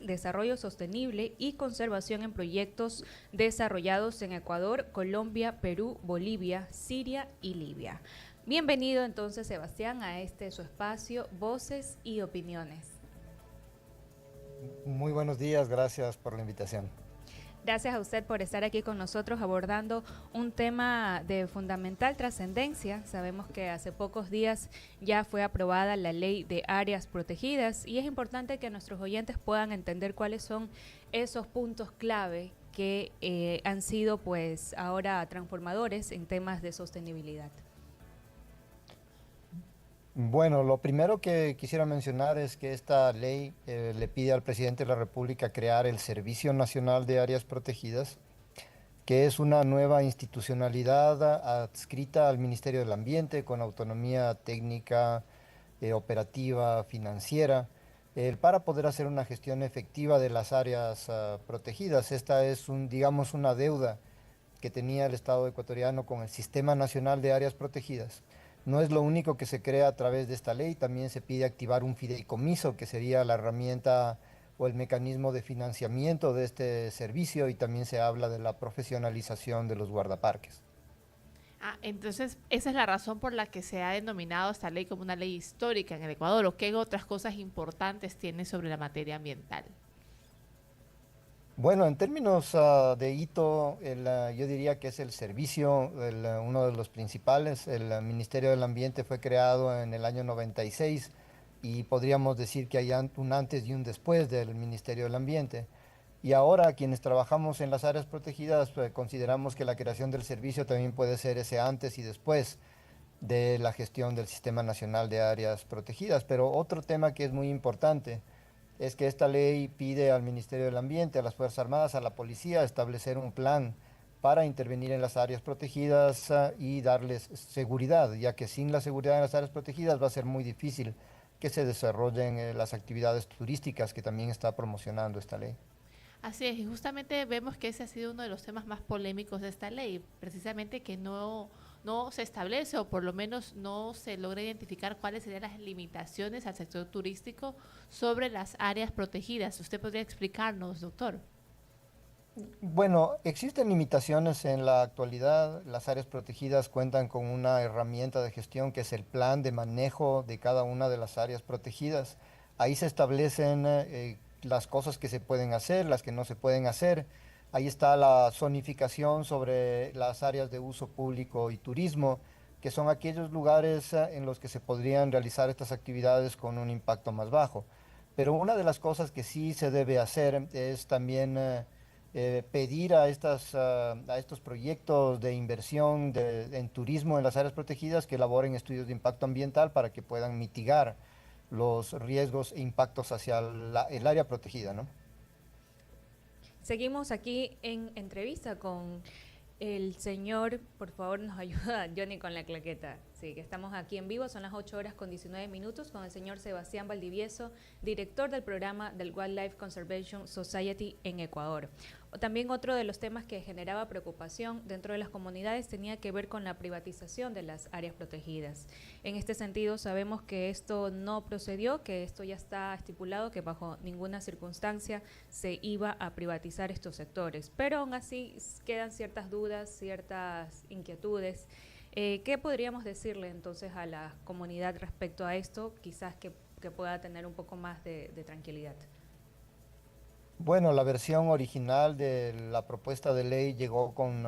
desarrollo sostenible y conservación en proyectos desarrollados en Ecuador, Colombia, Perú, Bolivia, Siria y Libia. Bienvenido entonces, Sebastián, a su espacio, Voces y Opiniones. Muy buenos días, gracias por la invitación. Gracias a usted por estar aquí con nosotros abordando un tema de fundamental trascendencia. Sabemos que hace pocos días ya fue aprobada la ley de áreas protegidas y es importante que nuestros oyentes puedan entender cuáles son esos puntos clave que han sido pues ahora transformadores en temas de sostenibilidad. Bueno, lo primero que quisiera mencionar es que esta ley le pide al presidente de la República crear el Servicio Nacional de Áreas Protegidas, que es una nueva institucionalidad adscrita al Ministerio del Ambiente con autonomía técnica, operativa, financiera, para poder hacer una gestión efectiva de las áreas protegidas. Esta es digamos, una deuda que tenía el Estado ecuatoriano con el Sistema Nacional de Áreas Protegidas. No es lo único que se crea a través de esta ley, también se pide activar un fideicomiso, que sería la herramienta o el mecanismo de financiamiento de este servicio, y también se habla de la profesionalización de los guardaparques. Entonces esa es la razón por la que se ha denominado esta ley como una ley histórica en el Ecuador, o qué otras cosas importantes tiene sobre la materia ambiental. Bueno, en términos de hito, yo diría que es el servicio, uno de los principales. El Ministerio del Ambiente fue creado en el año 96 y podríamos decir que hay un antes y un después del Ministerio del Ambiente. Y ahora quienes trabajamos en las áreas protegidas, pues, consideramos que la creación del servicio también puede ser ese antes y después de la gestión del Sistema Nacional de Áreas Protegidas. Pero otro tema que es muy importante es que esta ley pide al Ministerio del Ambiente, a las Fuerzas Armadas, a la policía, establecer un plan para intervenir en las áreas protegidas y darles seguridad, ya que sin la seguridad en las áreas protegidas va a ser muy difícil que se desarrollen las actividades turísticas que también está promocionando esta ley. Así es, y justamente vemos que ese ha sido uno de los temas más polémicos de esta ley, precisamente que no se establece, o por lo menos no se logra identificar cuáles serían las limitaciones al sector turístico sobre las áreas protegidas. ¿Usted podría explicarnos, doctor? Bueno, existen limitaciones en la actualidad. Las áreas protegidas cuentan con una herramienta de gestión que es el plan de manejo de cada una de las áreas protegidas. Ahí se establecen las cosas que se pueden hacer, las que no se pueden hacer. Ahí está la zonificación sobre las áreas de uso público y turismo, que son aquellos lugares en los que se podrían realizar estas actividades con un impacto más bajo. Pero una de las cosas que sí se debe hacer es también pedir a estos proyectos de inversión en turismo en las áreas protegidas que elaboren estudios de impacto ambiental para que puedan mitigar los riesgos e impactos hacia el área protegida, ¿no? Seguimos aquí en entrevista con el señor, por favor nos ayuda Johnny con la claqueta. Sí, que estamos aquí en vivo, son las 8 horas con 19 minutos, con el señor Sebastián Valdivieso, director del programa del Wildlife Conservation Society en Ecuador. También otro de los temas que generaba preocupación dentro de las comunidades tenía que ver con la privatización de las áreas protegidas. En este sentido, sabemos que esto no procedió, que esto ya está estipulado, que bajo ninguna circunstancia se iba a privatizar estos sectores. Pero aún así quedan ciertas dudas, ciertas inquietudes. ¿Qué podríamos decirle entonces a la comunidad respecto a esto? Quizás que pueda tener un poco más de tranquilidad. Bueno, la versión original de la propuesta de ley llegó con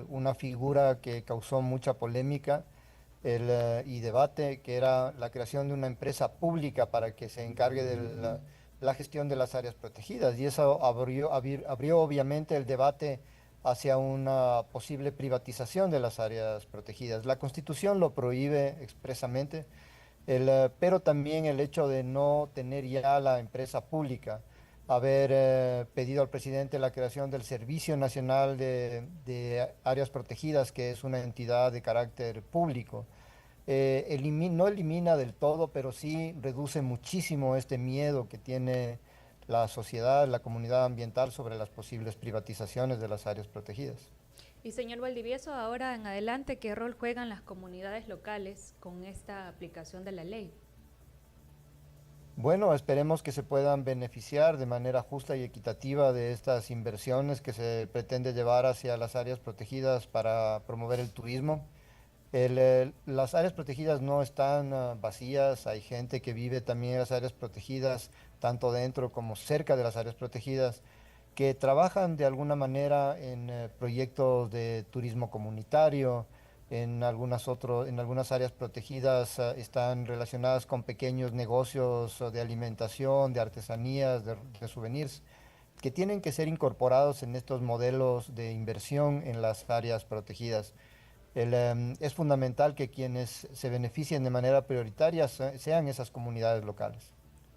una figura que causó mucha polémica y debate, que era la creación de una empresa pública para que se encargue de la gestión de las áreas protegidas. Y eso abrió obviamente el debate hacia una posible privatización de las áreas protegidas. La Constitución lo prohíbe expresamente, pero también el hecho de no tener ya la empresa pública, haber pedido al presidente la creación del Servicio Nacional de Áreas Protegidas, que es una entidad de carácter público. No elimina del todo, pero sí reduce muchísimo este miedo que tiene la sociedad, la comunidad ambiental sobre las posibles privatizaciones de las áreas protegidas. Y señor Valdivieso, ahora en adelante, ¿qué rol juegan las comunidades locales con esta aplicación de la ley? Bueno, esperemos que se puedan beneficiar de manera justa y equitativa de estas inversiones que se pretende llevar hacia las áreas protegidas para promover el turismo. Las áreas protegidas no están vacías, hay gente que vive también en las áreas protegidas, tanto dentro como cerca de las áreas protegidas, que trabajan de alguna manera en proyectos de turismo comunitario, en algunas áreas protegidas están relacionadas con pequeños negocios de alimentación, de artesanías, de souvenirs, que tienen que ser incorporados en estos modelos de inversión en las áreas protegidas. Es fundamental que quienes se beneficien de manera prioritaria sean esas comunidades locales.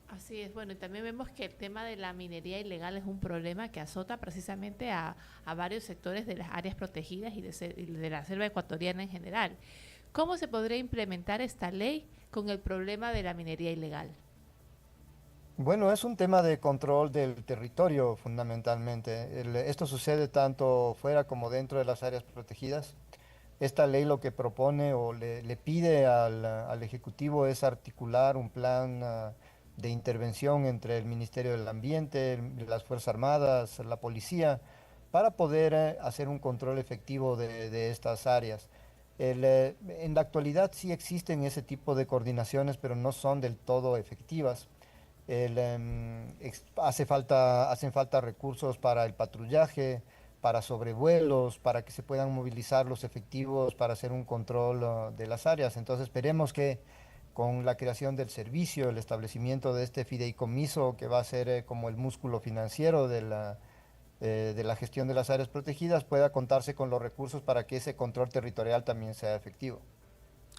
Así es, bueno, y también vemos que el tema de la minería ilegal es un problema que azota precisamente a varios sectores de las áreas protegidas y de la selva ecuatoriana en general. ¿Cómo se podría implementar esta ley con el problema de la minería ilegal? Bueno, es un tema de control del territorio fundamentalmente. Esto sucede tanto fuera como dentro de las áreas protegidas. Esta ley lo que propone o le pide al Ejecutivo es articular un plan de intervención entre el Ministerio del Ambiente, las Fuerzas Armadas, la policía, para poder hacer un control efectivo de estas áreas. En la actualidad sí existen ese tipo de coordinaciones, pero no son del todo efectivas. Hacen falta recursos para el patrullaje, para sobrevuelos, para que se puedan movilizar los efectivos para hacer un control de las áreas. Entonces esperemos que con la creación del servicio, el establecimiento de este fideicomiso que va a ser como el músculo financiero de la gestión de las áreas protegidas, pueda contarse con los recursos para que ese control territorial también sea efectivo.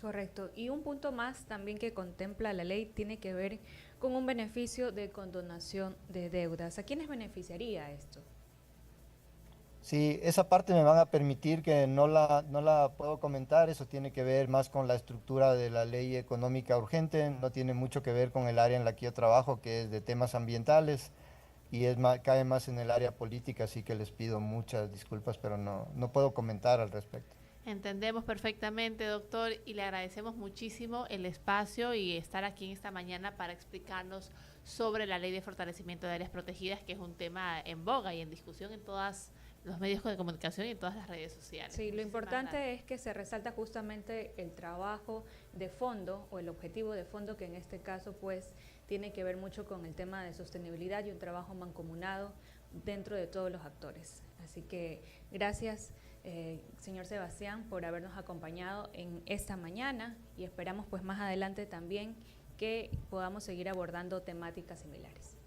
Correcto. Y un punto más también que contempla la ley tiene que ver con un beneficio de condonación de deudas. ¿A quiénes beneficiaría esto? Sí, esa parte me van a permitir que no la puedo comentar, eso tiene que ver más con la estructura de la ley económica urgente, no tiene mucho que ver con el área en la que yo trabajo, que es de temas ambientales, y cae más en el área política, así que les pido muchas disculpas, pero no puedo comentar al respecto. Entendemos perfectamente, doctor, y le agradecemos muchísimo el espacio y estar aquí en esta mañana para explicarnos sobre la ley de fortalecimiento de áreas protegidas, que es un tema en boga y en discusión en todos los medios de comunicación y en todas las redes sociales. Sí, lo Muchísimas importante gracias. es que se resalta justamente el trabajo de fondo o el objetivo de fondo, que en este caso pues tiene que ver mucho con el tema de sostenibilidad y un trabajo mancomunado dentro de todos los actores. Así que gracias, señor Sebastián, por habernos acompañado en esta mañana y esperamos pues más adelante también que podamos seguir abordando temáticas similares.